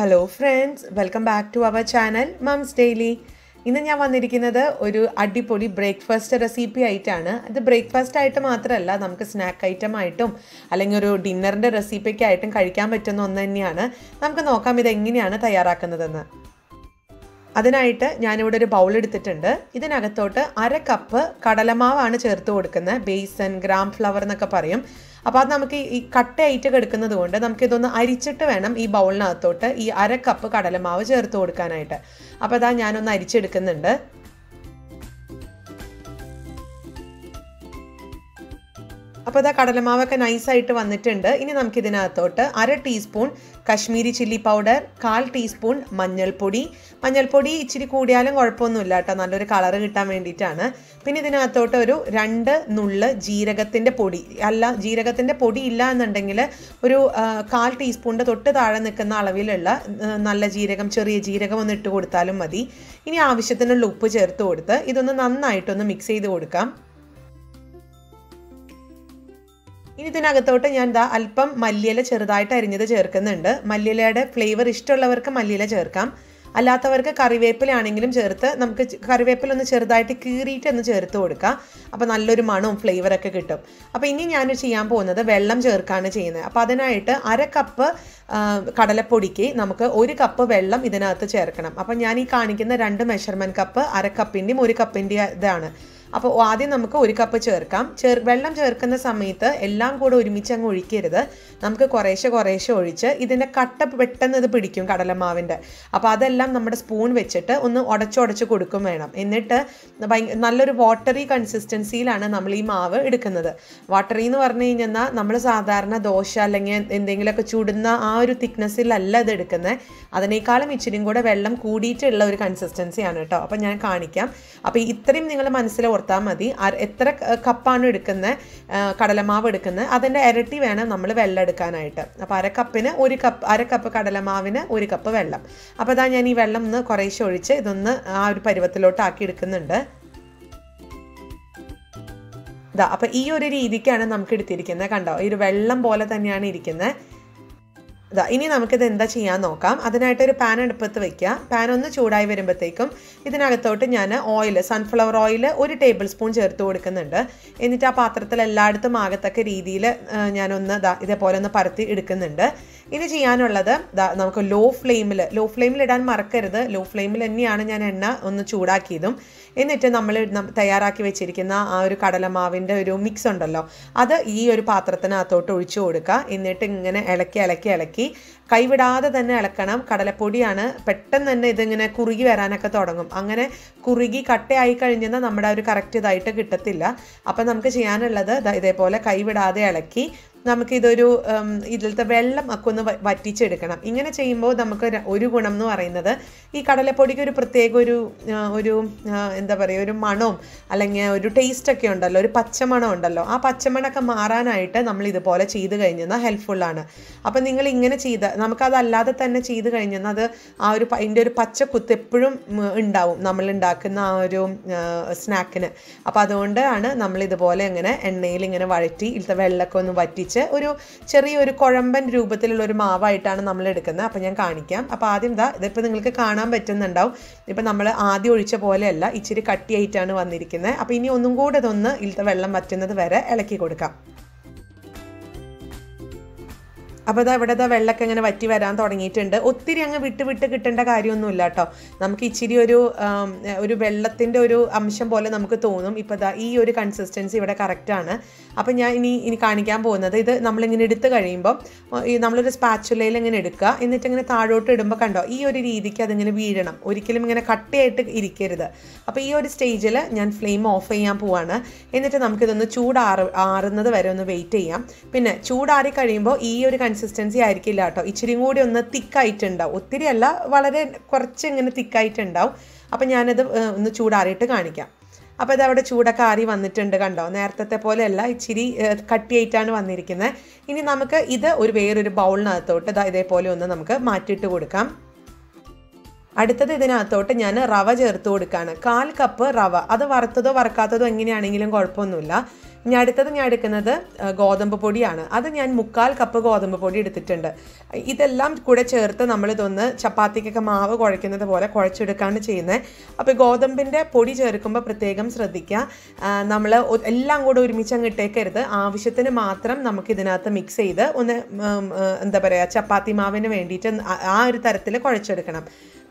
Hello friends, welcome back to our channel moms daily. ഇന്ന് ഞാൻ വന്നിരിക്കുന്നത് ഒരു അടിപൊളി ബ്രേക്ക്ഫാസ്റ്റ് റെസിപ്പി ആയിട്ടാണ്. ഇത് ബ്രേക്ക്ഫാസ്റ്റ് ആയിട്ട് മാത്രമല്ല, നമുക്ക് സ്നാക്ക് ഐറ്റം ആയിട്ടും അല്ലെങ്കിൽ ഒരു ഡിന്നറിൻ്റെ റെസിപ്പിക്കായിട്ടും കഴിക്കാൻ പറ്റുന്ന ഒന്ന് തന്നെയാണ്. നമുക്ക് നോക്കാം ഇതെങ്ങനെയാണ് തയ്യാറാക്കുന്നതെന്ന്. അതിനായിട്ട് ഞാനിവിടെ ഒരു ബൗൾ എടുത്തിട്ടുണ്ട്. ഇതിനകത്തോട്ട് 1/2 കപ്പ് കടലമാവാണ് ചേർത്ത് കൊടുക്കുന്നത്. ബേസൻ, ഗ്രാം ഫ്ലവർ എന്നൊക്കെ പറയും. അപ്പോൾ അത് നമുക്ക് ഈ കട്ടയായിട്ട് എടുക്കുന്നത് കൊണ്ട് നമുക്കിതൊന്ന് അരിച്ചിട്ട് വേണം ഈ ബൗളിനകത്തോട്ട് ഈ 1/2 കപ്പ് കടലമാവ് ചേർത്ത് കൊടുക്കാനായിട്ട്. അപ്പോൾ അതാ ഞാനൊന്ന് അരിച്ചെടുക്കുന്നുണ്ട്. അപ്പോൾ ഇതാ കടലമാവൊക്കെ നൈസായിട്ട് വന്നിട്ടുണ്ട്. ഇനി നമുക്കിതിനകത്തോട്ട് 1/2 teaspoon Kashmiri chilli powder, 1/4 teaspoon മഞ്ഞൾപ്പൊടി ഇച്ചിരി കൂടിയാലും കുഴപ്പമൊന്നുമില്ല കേട്ടോ, നല്ലൊരു കളറ് കിട്ടാൻ വേണ്ടിയിട്ടാണ്. പിന്നെ ഇതിനകത്തോട്ട് ഒരു 2 നുള്ള് ജീരകത്തിൻ്റെ പൊടി, ജീരകത്തിൻ്റെ പൊടി ഇല്ല എന്നുണ്ടെങ്കിൽ ഒരു 1/4 ടീസ്പൂണിൻ്റെ തൊട്ട് താഴെ നിൽക്കുന്ന അളവിലുള്ള നല്ല ജീരകം, ചെറിയ ജീരകം ഒന്ന് ഇട്ട് കൊടുത്താലും മതി. ഇനി ആവശ്യത്തിനുള്ള ഉപ്പ് ചേർത്ത് കൊടുത്ത് ഇതൊന്ന് നന്നായിട്ടൊന്ന് മിക്സ് ചെയ്ത് കൊടുക്കാം. ഇനി ഇതിനകത്തോട്ട് ഞാൻ അല്പം മല്ലിയില ചെറുതായിട്ട് അരിഞ്ഞത് ചേർക്കുന്നുണ്ട്. മല്ലിയിലയുടെ ഫ്ലേവർ ഇഷ്ടമുള്ളവർക്ക് മല്ലിയില ചേർക്കാം, അല്ലാത്തവർക്ക് കറിവേപ്പിലാണെങ്കിലും ചേർത്ത് നമുക്ക് കറിവേപ്പില ഒന്ന് ചെറുതായിട്ട് കീറിയിട്ട് ഒന്ന് ചേർത്ത് കൊടുക്കാം. അപ്പോൾ നല്ലൊരു മണവും ഫ്ലേവറൊക്കെ കിട്ടും. അപ്പോൾ ഇനി ഞാൻ ചെയ്യാൻ പോകുന്നത് വെള്ളം ചേർക്കാണ് ചെയ്യുന്നത്. അപ്പോൾ അതിനായിട്ട് 1/2 കപ്പ് കടലപ്പൊടിക്ക് നമുക്ക് 1 കപ്പ് വെള്ളം ഇതിനകത്ത് ചേർക്കണം. അപ്പോൾ ഞാൻ ഈ കാണിക്കുന്ന 2 മെഷർമെൻറ്റ് കപ്പ് 1/2 കപ്പിൻ്റെയും 1 കപ്പിൻ്റെ ഇതാണ്. അപ്പോൾ ആദ്യം നമുക്ക് 1 കപ്പ് ചേർക്കാം. വെള്ളം ചേർക്കുന്ന സമയത്ത് എല്ലാം കൂടെ ഒരുമിച്ച് അങ്ങ് ഒഴിക്കരുത്. നമുക്ക് കുറേശ്ശെ ഒഴിച്ച് ഇതിൻ്റെ കട്ട പെട്ടെന്ന് ഇത് പിടിക്കും കടലമാവിൻ്റെ. അപ്പോൾ അതെല്ലാം നമ്മുടെ സ്പൂൺ വെച്ചിട്ട് ഒന്ന് ഉടച്ച് കൊടുക്കും വേണം. എന്നിട്ട് നല്ലൊരു വാട്ടറി കൺസിസ്റ്റൻസിയിലാണ് നമ്മൾ ഈ മാവ് എടുക്കുന്നത്. വാട്ടറി എന്ന് പറഞ്ഞു കഴിഞ്ഞാൽ നമ്മൾ സാധാരണ ദോശ അല്ലെങ്കിൽ എന്തെങ്കിലുമൊക്കെ ചുടുന്ന ആ ഒരു തിക്നെസ്സിലല്ല ഇത് എടുക്കുന്നത്. അതിനേക്കാളും ഇച്ചിരിയും കൂടെ വെള്ളം കൂടിയിട്ടുള്ള ഒരു കൺസിസ്റ്റൻസിയാണ് കേട്ടോ. അപ്പോൾ ഞാൻ കാണിക്കാം. അപ്പോൾ ഇത്രയും നിങ്ങൾ മനസ്സിൽ ഓർത്താൽ മതി. എത്ര കപ്പാണ് എടുക്കുന്നത് കടലമാവ് എടുക്കുന്നത് അതിൻ്റെ ഇരട്ടി വേണം നമ്മൾ വെള്ളം എടുക്കാനായിട്ട്. അപ്പോൾ 1/2 കപ്പിന് 1 കപ്പ് കടലമാവിന് 1 കപ്പ് വെള്ളം. അപ്പോൾ അതാ ഞാൻ ഈ വെള്ളം ഒന്ന് കുറേശ്ശെ ഒഴിച്ച് ഇതൊന്ന് ആ ഒരു പരുവത്തിലോട്ട് ആക്കി എടുക്കുന്നുണ്ട്. അപ്പോൾ ഈ ഒരു രീതിക്കാണ് നമുക്ക് എടുത്തിരിക്കുന്നത്. കണ്ടോ, ഈ ഒരു വെള്ളം പോലെ തന്നെയാണ് ഇരിക്കുന്നത്. ഇനി നമുക്കിത് എന്താ ചെയ്യാൻ നോക്കാം. അതിനായിട്ടൊരു പാൻ അടുപ്പത്ത് വയ്ക്കുക. പാൻ ഒന്ന് ചൂടായി വരുമ്പോഴത്തേക്കും ഇതിനകത്തോട്ട് ഞാൻ സൺഫ്ലവർ ഓയിൽ 1 ടേബിൾ സ്പൂൺ ചേർത്ത് കൊടുക്കുന്നുണ്ട്. എന്നിട്ട് ആ പാത്രത്തിൽ എല്ലായിടത്തും ആകത്തക്ക രീതിയിൽ ഞാനൊന്ന് ഇതേപോലെ ഒന്ന് പരത്തി എടുക്കുന്നുണ്ട്. ഇനി ചെയ്യാനുള്ളത് നമുക്ക് ലോ ഫ്ലെയിമിൽ ഇടാൻ മറക്കരുത്. ലോ ഫ്ലെയിമിൽ തന്നെയാണ് ഞാൻ എണ്ണ ഒന്ന് ചൂടാക്കിയതും. എന്നിട്ട് നമ്മൾ തയ്യാറാക്കി വെച്ചിരിക്കുന്ന ആ ഒരു കടലമാവിൻ്റെ ഒരു മിക്സ് ഉണ്ടല്ലോ, അത് ഈ ഒരു പാത്രത്തിനകത്തോട്ട് ഒഴിച്ചു കൊടുക്കുക. എന്നിട്ട് ഇങ്ങനെ ഇളക്കി കൈവിടാതെ തന്നെ ഇളക്കണം. കടലപ്പൊടിയാണ്, പെട്ടെന്ന് തന്നെ ഇതിങ്ങനെ കുറുകി വരാനൊക്കെ തുടങ്ങും. അങ്ങനെ കുറുകി കട്ടയായി കഴിഞ്ഞാൽ നമ്മുടെ ഒരു കറക്റ്റ് ഇതായിട്ട് കിട്ടത്തില്ല. അപ്പം നമുക്ക് ചെയ്യാനുള്ളത് ഇതേപോലെ കൈവിടാതെ ഇളക്കി നമുക്കിതൊരു ഇതിലത്തെ വെള്ളം ഒക്കെ ഒന്ന് വറ്റിച്ചെടുക്കണം. ഇങ്ങനെ ചെയ്യുമ്പോൾ നമുക്ക് ഒരു ഗുണം എന്ന് പറയുന്നത് ഈ കടലപ്പൊടിക്ക് ഒരു പ്രത്യേക ഒരു എന്താ പറയുക, ഒരു മണവും അല്ലെങ്കിൽ ഒരു ടേസ്റ്റൊക്കെ ഉണ്ടല്ലോ, ഒരു പച്ചമണം ഉണ്ടല്ലോ. ആ പച്ചമണമൊക്കെ മാറാനായിട്ട് നമ്മൾ ഇതുപോലെ ചെയ്ത് കഴിഞ്ഞാൽ ഹെൽപ്ഫുള്ളാണ്. അപ്പം നിങ്ങൾ ഇങ്ങനെ നമുക്കതല്ലാതെ തന്നെ ചെയ്ത് കഴിഞ്ഞാൽ അത് അതിൻ്റെ ഒരു പച്ചക്കുത്ത് എപ്പോഴും ഉണ്ടാവും നമ്മൾ ഉണ്ടാക്കുന്ന ആ ഒരു സ്നാക്കിന്. അപ്പോൾ അതുകൊണ്ടാണ് നമ്മളിതുപോലെ ഇങ്ങനെ എണ്ണയിൽ ഇങ്ങനെ വഴറ്റി ഇതിലത്തെ വെള്ളമൊക്കെ ഒന്ന് വറ്റിച്ച് ഒരു ചെറിയൊരു കുഴമ്പൻ രൂപത്തിലുള്ള ഒരു മാവായിട്ടാണ് നമ്മൾ എടുക്കുന്നത്. അപ്പോൾ ഞാൻ കാണിക്കാം. അപ്പോൾ ആദ്യം ഇതിപ്പോൾ നിങ്ങൾക്ക് കാണാൻ പറ്റുന്നുണ്ടാവും. ഇപ്പം നമ്മൾ ആദ്യം ഒഴിച്ച പോലെയല്ല, ഇച്ചിരി കട്ടിയായിട്ടാണ് വന്നിരിക്കുന്നത്. അപ്പോൾ ഇനി ഒന്നും കൂടെ ഇതൊന്ന് ഇതിലത്തെ വെള്ളം വറ്റുന്നത് വരെ ഇളക്കി കൊടുക്കാം. അപ്പോൾ ഇവിടെ വെള്ളമൊക്കെ ഇങ്ങനെ വറ്റി വരാൻ തുടങ്ങിയിട്ടുണ്ട്. ഒത്തിരി അങ്ങ് വിട്ട് കിട്ടേണ്ട കാര്യമൊന്നുമില്ല കേട്ടോ. നമുക്ക് ഇച്ചിരി ഒരു വെള്ളത്തിൻ്റെ ഒരു അംശം പോലെ നമുക്ക് തോന്നും. ഇപ്പോൾ ഈ ഒരു കൺസിസ്റ്റൻസി ഇവിടെ കറക്റ്റാണ്. അപ്പം ഞാൻ ഇനി കാണിക്കാൻ പോകുന്നത് ഇത് നമ്മളിങ്ങനെ എടുത്ത് കഴിയുമ്പോൾ നമ്മളൊരു സ്പാച്ചുലയിൽ ഇങ്ങനെ എടുക്കുക. എന്നിട്ട് ഇങ്ങനെ താഴോട്ട് ഇടുമ്പോൾ കണ്ടോ, ഈ ഒരു രീതിക്ക് അതിങ്ങനെ വീഴണം. ഒരിക്കലും ഇങ്ങനെ കട്ടയായിട്ട് ഇരിക്കരുത്. അപ്പോൾ ഈ ഒരു സ്റ്റേജിൽ ഞാൻ ഫ്ലെയിം ഓഫ് ചെയ്യാൻ പോവാണ്. എന്നിട്ട് നമുക്കിതൊന്ന് ആറുന്നത് വരെ ഒന്ന് വെയിറ്റ് ചെയ്യാം. പിന്നെ ചൂടാറി കഴിയുമ്പോൾ ഈ ഒരു കൺസിസ്റ്റൻസി ആയിരിക്കില്ല കേട്ടോ, ഇച്ചിരിയും കൂടി ഒന്ന് തിക്കായിട്ടുണ്ടാവും. ഒത്തിരി അല്ല, വളരെ കുറച്ച് ഇങ്ങനെ തിക്കായിട്ടുണ്ടാവും. അപ്പം ഞാനത് ഒന്ന് ചൂടാറിയിട്ട് കാണിക്കാം. അപ്പോൾ ഇതവിടെ ചൂടൊക്കെ ആറി വന്നിട്ടുണ്ട്. കണ്ടോ, നേരത്തെ പോലെയല്ല, ഇച്ചിരി കട്ടിയായിട്ടാണ് വന്നിരിക്കുന്നത്. ഇനി നമുക്ക് ഇത് വേറൊരു ബൗളിനകത്തോട്ട് ഇതേപോലെ ഒന്ന് നമുക്ക് മാറ്റിയിട്ട് കൊടുക്കാം. അടുത്തത് ഇതിനകത്തോട്ട് ഞാൻ റവ ചേർത്ത് കൊടുക്കുകയാണ്. 1/4 കപ്പ് റവ. അത് വറുത്തതോ വറുക്കാത്തതോ എങ്ങനെയാണെങ്കിലും കുഴപ്പമൊന്നുമില്ല. ഇനി അടുത്തത് ഞാൻ എടുക്കുന്നത് ഗോതമ്പ് പൊടിയാണ്. അത് ഞാൻ 1/4 കപ്പ് ഗോതമ്പ് പൊടി എടുത്തിട്ടുണ്ട്. ഇതെല്ലാം കൂടെ ചേർത്ത് നമ്മളിതൊന്ന് ചപ്പാത്തിക്കൊക്കെ മാവ് കുഴയ്ക്കുന്നത് പോലെ കുഴച്ചെടുക്കാണ് ചെയ്യുന്നത്. അപ്പോൾ ഗോതമ്പിൻ്റെ പൊടി ചേർക്കുമ്പോൾ പ്രത്യേകം ശ്രദ്ധിക്കുക, നമ്മൾ എല്ലാം കൂടെ ഒരുമിച്ച് അങ്ങ് ഇട്ടേക്കരുത്. ആവശ്യത്തിന് മാത്രം നമുക്കിതിനകത്ത് മിക്സ് ചെയ്ത് ഒന്ന് എന്താ പറയുക ചപ്പാത്തി മാവിന് വേണ്ടിയിട്ട് ആ ഒരു തരത്തിൽ കുഴച്ചെടുക്കണം.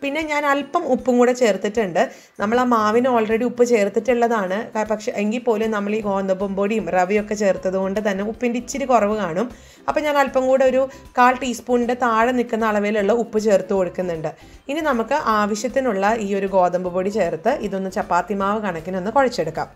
പിന്നെ ഞാൻ അല്പം ഉപ്പും കൂടെ ചേർത്തിട്ടുണ്ട്. നമ്മൾ ആ മാവിന് ഓൾറെഡി ഉപ്പ് ചേർത്തിട്ടുള്ളതാണ്. പക്ഷേ എങ്കിൽ പോലും നമ്മൾ ഈ ഗോതമ്പും പൊടിയും റവയൊക്കെ ചേർത്തത് കൊണ്ട് തന്നെ ഉപ്പിൻ്റെ ഇച്ചിരി കുറവ് കാണും. അപ്പോൾ ഞാൻ അല്പം കൂടെ ഒരു 1/4 ടീസ്പൂണിൻ്റെ താഴെ നിൽക്കുന്ന അളവിലുള്ള ഉപ്പ് ചേർത്ത് കൊടുക്കുന്നുണ്ട്. ഇനി നമുക്ക് ആവശ്യത്തിനുള്ള ഈ ഒരു ഗോതമ്പ് പൊടി ചേർത്ത് ഇതൊന്ന് ചപ്പാത്തി മാവ് കണക്കിനൊന്ന് കുഴച്ചെടുക്കാം.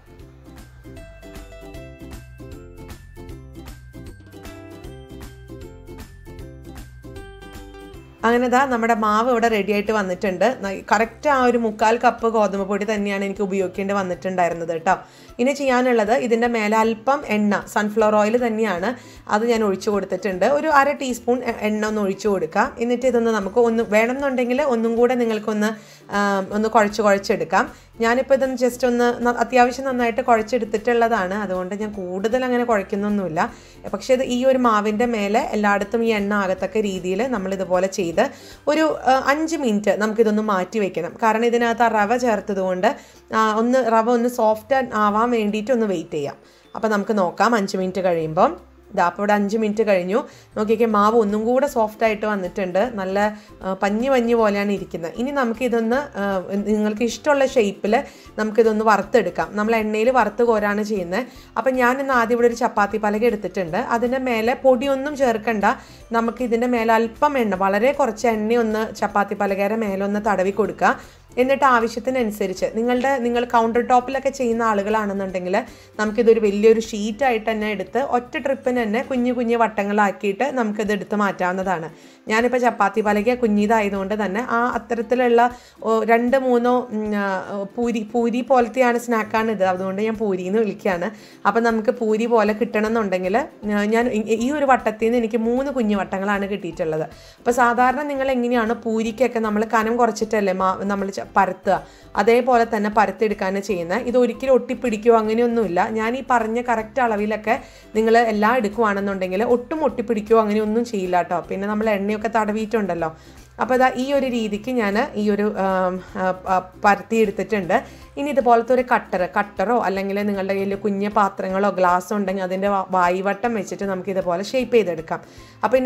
അങ്ങനെ നമ്മുടെ മാവ് ഇവിടെ റെഡി ആയിട്ട് വന്നിട്ടുണ്ട്. കറക്റ്റ് ആ ഒരു 1/4 കപ്പ് ഗോതമ്പ് പൊടി തന്നെയാണ് എനിക്ക് ഉപയോഗിക്കേണ്ടി വന്നിട്ടുണ്ടായിരുന്നത് കേട്ടോ. ഇനി ചെയ്യാനുള്ളത് ഇതിൻ്റെ മേലെ അല്പം എണ്ണ, സൺഫ്ലവർ ഓയിൽ തന്നെയാണ്, അത് ഞാൻ ഒഴിച്ചു കൊടുത്തിട്ടുണ്ട്. ഒരു 1/2 ടീസ്പൂൺ എണ്ണ ഒന്ന് ഒഴിച്ചു കൊടുക്കാം. എന്നിട്ട് ഇതൊന്ന് നമുക്ക് വേണമെന്നുണ്ടെങ്കിൽ ഒന്നും കൂടെ നിങ്ങൾക്കൊന്ന് കുഴച്ചെടുക്കാം. ഞാനിപ്പോൾ ഇതൊന്ന് ജസ്റ്റ് ഒന്ന് അത്യാവശ്യം നന്നായിട്ട് കുഴച്ചെടുത്തിട്ടുള്ളതാണ്. അതുകൊണ്ട് ഞാൻ കൂടുതൽ അങ്ങനെ കുഴയ്ക്കുന്നൊന്നുമില്ല. പക്ഷേ ഇത് ഈ ഒരു മാവിൻ്റെ മേലെ എല്ലായിടത്തും ഈ എണ്ണ ആകത്തക്ക രീതിയിൽ നമ്മളിതുപോലെ ചെയ്ത് ഒരു 5 മിനിറ്റ് നമുക്കിതൊന്ന് മാറ്റി വെക്കണം. കാരണം ഇതിനകത്ത് ആ റവ ചേർത്തതുകൊണ്ട് റവ ഒന്ന് സോഫ്റ്റ് ആവാൻ വേണ്ടിയിട്ട് ഒന്ന് വെയിറ്റ് ചെയ്യാം. അപ്പോൾ നമുക്ക് നോക്കാം 5 മിനിറ്റ് കഴിയുമ്പം. അപ്പോൾ ഇവിടെ 5 മിനിറ്റ് കഴിഞ്ഞു. നോക്കിയൊക്കെ മാവ് ഒന്നും കൂടെ സോഫ്റ്റായിട്ട് വന്നിട്ടുണ്ട്. നല്ല പഞ്ഞി പോലെയാണ് ഇരിക്കുന്നത്. ഇനി നമുക്കിതൊന്ന് നിങ്ങൾക്ക് ഇഷ്ടമുള്ള ഷേപ്പിൽ നമുക്കിതൊന്ന് വറുത്തെടുക്കാം. നമ്മൾ എണ്ണയിൽ വറുത്ത് കോരാണ് ചെയ്യുന്നത്. അപ്പം ഞാനിന്ന് ആദ്യം ഇവിടെ ഒരു ചപ്പാത്തി പലക എടുത്തിട്ടുണ്ട്. അതിൻ്റെ മേലെ പൊടിയൊന്നും ചേർക്കണ്ട. നമുക്കിതിൻ്റെ മേലെ അല്പം എണ്ണ, വളരെ കുറച്ച് എണ്ണയൊന്ന് ചപ്പാത്തി പലകയുടെ മേലെ ഒന്ന് തടവി കൊടുക്കുക. എന്നിട്ട് ആവശ്യത്തിനനുസരിച്ച് നിങ്ങൾ കൗണ്ടർ ടോപ്പിലൊക്കെ ചെയ്യുന്ന ആളുകളാണെന്നുണ്ടെങ്കിൽ നമുക്കിതൊരു വലിയൊരു ഷീറ്റായിട്ട് തന്നെ എടുത്ത് ഒറ്റ ട്രിപ്പിന് തന്നെ കുഞ്ഞു വട്ടങ്ങളാക്കിയിട്ട് നമുക്കിത് എടുത്ത് മാറ്റാവുന്നതാണ്. ഞാനിപ്പോൾ ചപ്പാത്തി പലക കുഞ്ഞിതായതുകൊണ്ട് തന്നെ ആ അത്തരത്തിലുള്ള 2-3 പൂരി പോലത്തെയാണ് സ്നാക്കാണിത്. അതുകൊണ്ട് ഞാൻ പൂരി എന്ന് വിളിക്കുകയാണ്. അപ്പം നമുക്ക് പൂരി പോലെ കിട്ടണമെന്നുണ്ടെങ്കിൽ ഞാൻ ഈ ഒരു വട്ടത്തിൽ നിന്ന് എനിക്ക് 3 കുഞ്ഞു വട്ടങ്ങളാണ് കിട്ടിയിട്ടുള്ളത്. അപ്പോൾ സാധാരണ നിങ്ങൾ എങ്ങനെയാണ് പൂരിക്കൊക്കെ നമ്മൾ കനം കുറച്ചിട്ടല്ലേ നമ്മൾ പരത്തുക, അതേപോലെ തന്നെ പരത്തെടുക്കാണ് ചെയ്യുന്നത്. ഇത് ഒരിക്കലും ഒട്ടിപ്പിടിക്കുകയോ അങ്ങനെയൊന്നുമില്ല. ഞാൻ ഈ പറഞ്ഞ കറക്റ്റ് അളവിലൊക്കെ നിങ്ങൾ എല്ലാം എടുക്കുകയാണെന്നുണ്ടെങ്കിൽ ഒട്ടും ഒട്ടിപ്പിടിക്കുകയോ അങ്ങനെയൊന്നും ചെയ്യില്ല കേട്ടോ. പിന്നെ നമ്മൾ എണ്ണയൊക്കെ തടവിയിട്ടുണ്ടല്ലോ. അപ്പോൾ ഈ ഒരു രീതിക്ക് ഞാൻ ഈ ഒരു പരത്തി എടുത്തിട്ടുണ്ട്. ഇനി ഇതുപോലത്തെ ഒരു കട്ടറോ അല്ലെങ്കിൽ നിങ്ങളുടെ കയ്യിൽ കുഞ്ഞു പാത്രങ്ങളോ ഗ്ലാസ്സോ ഉണ്ടെങ്കിൽ അതിൻ്റെ വായുവട്ടം വെച്ചിട്ട് നമുക്കിതുപോലെ ഷേപ്പ് ചെയ്തെടുക്കാം. അപ്പോൾ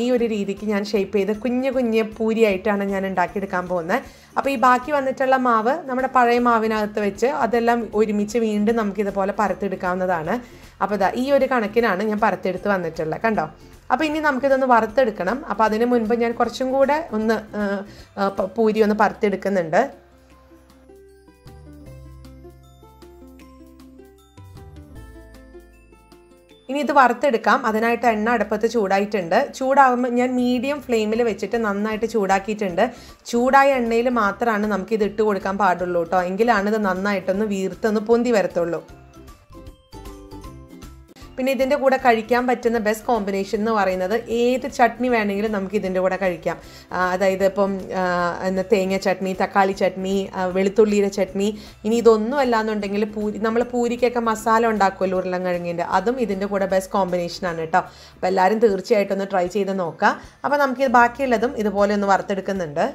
ഈ ഒരു രീതിക്ക് ഞാൻ ഷേപ്പ് ചെയ്ത് കുഞ്ഞു പൂരിയായിട്ടാണ് ഞാൻ ഉണ്ടാക്കിയെടുക്കാൻ പോകുന്നത്. അപ്പോൾ ഈ ബാക്കി വന്നിട്ടുള്ള മാവ് നമ്മുടെ പഴയ മാവിനകത്ത് വെച്ച് അതെല്ലാം ഒരുമിച്ച് വീണ്ടും നമുക്കിതുപോലെ പരത്തെടുക്കാവുന്നതാണ്. അപ്പോൾ ഈ ഒരു കണക്കിനാണ് ഞാൻ പരത്തെടുത്ത് വന്നിട്ടുള്ളത്, കണ്ടോ. അപ്പോൾ ഇനി നമുക്കിതൊന്ന് വറുത്തെടുക്കണം. അപ്പോൾ അതിന് മുൻപ് ഞാൻ കുറച്ചും കൂടെ പൂരി ഒന്ന് പരത്തെടുക്കുന്നുണ്ട്. ഇനി ഇത് വറുത്തെടുക്കാം. അതിനായിട്ട് എണ്ണ അടുപ്പത്ത് ചൂടായിട്ടുണ്ട്. ചൂടാകുമ്പോൾ ഞാൻ മീഡിയം ഫ്ലെയിമിൽ വെച്ചിട്ട് നന്നായിട്ട് ചൂടാക്കിയിട്ടുണ്ട്. ചൂടായ എണ്ണയിൽ മാത്രമാണ് നമുക്കിത് ഇട്ട് കൊടുക്കാൻ പാടുള്ളൂ കേട്ടോ. എങ്കിലാണ് ഇത് നന്നായിട്ടൊന്ന് വീർത്തൊന്ന് പൊന്തി വരത്തുള്ളൂ. പിന്നെ ഇതിൻ്റെ കൂടെ കഴിക്കാൻ പറ്റുന്ന ബെസ്റ്റ് കോമ്പിനേഷൻ എന്ന് പറയുന്നത് ഏത് ചട്നി വേണമെങ്കിലും നമുക്ക് ഇതിൻ്റെ കൂടെ കഴിക്കാം. അതായത് ഇപ്പം തേങ്ങ ചട്നി, തക്കാളി ചട്നി, വെളുത്തുള്ളിയുടെ ചട്നി. ഇനി ഇതൊന്നും അല്ലാന്നുണ്ടെങ്കിൽ നമ്മൾ പൂരിക്കൊക്കെ മസാല ഉണ്ടാക്കുമല്ലോ ഉരുളൻകിഴങ്ങിൻ്റെ, അതും ഇതിൻ്റെ കൂടെ ബെസ്റ്റ് കോമ്പിനേഷനാണ് കേട്ടോ. അപ്പോൾ എല്ലാവരും തീർച്ചയായിട്ടും ഒന്ന് ട്രൈ ചെയ്ത് നോക്കാം. അപ്പോൾ നമുക്ക് ബാക്കിയുള്ളതും ഇതുപോലെ ഒന്ന് വറുത്തെടുക്കുന്നുണ്ട്.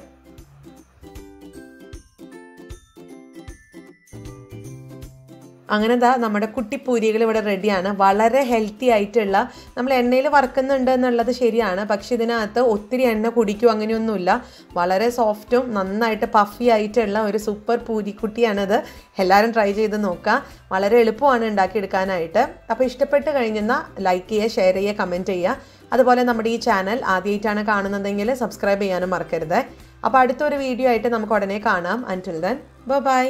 അങ്ങനെ നമ്മുടെ കുട്ടിപ്പൂരികൾ ഇവിടെ റെഡിയാണ്. വളരെ ഹെൽത്തി ആയിട്ടുള്ള, നമ്മൾ എണ്ണയിൽ വറുക്കുന്നുണ്ട് എന്നുള്ളത് ശരിയാണ്, പക്ഷെ ഇതിനകത്ത് ഒത്തിരി എണ്ണ കുടിക്കും അങ്ങനെയൊന്നുമില്ല. വളരെ സോഫ്റ്റും നന്നായിട്ട് പഫി ആയിട്ടുള്ള ഒരു സൂപ്പർ പൂരിക്കുട്ടിയാണിത്. എല്ലാവരും ട്രൈ ചെയ്ത് നോക്കുക. വളരെ എളുപ്പമാണ് ഉണ്ടാക്കിയെടുക്കാനായിട്ട്. അപ്പോൾ ഇഷ്ടപ്പെട്ട് കഴിഞ്ഞെന്നാൽ ലൈക്ക് ചെയ്യുക, ഷെയർ ചെയ്യുക, കമൻറ്റ് ചെയ്യുക. അതുപോലെ നമ്മുടെ ഈ ചാനൽ ആദ്യമായിട്ടാണ് കാണുന്നതെങ്കിൽ സബ്സ്ക്രൈബ് ചെയ്യാനും മറക്കരുത്. അപ്പോൾ അടുത്തൊരു വീഡിയോ ആയിട്ട് നമുക്ക് ഉടനെ കാണാം. അൻറ്റിൽ ദെൻ ബൈ.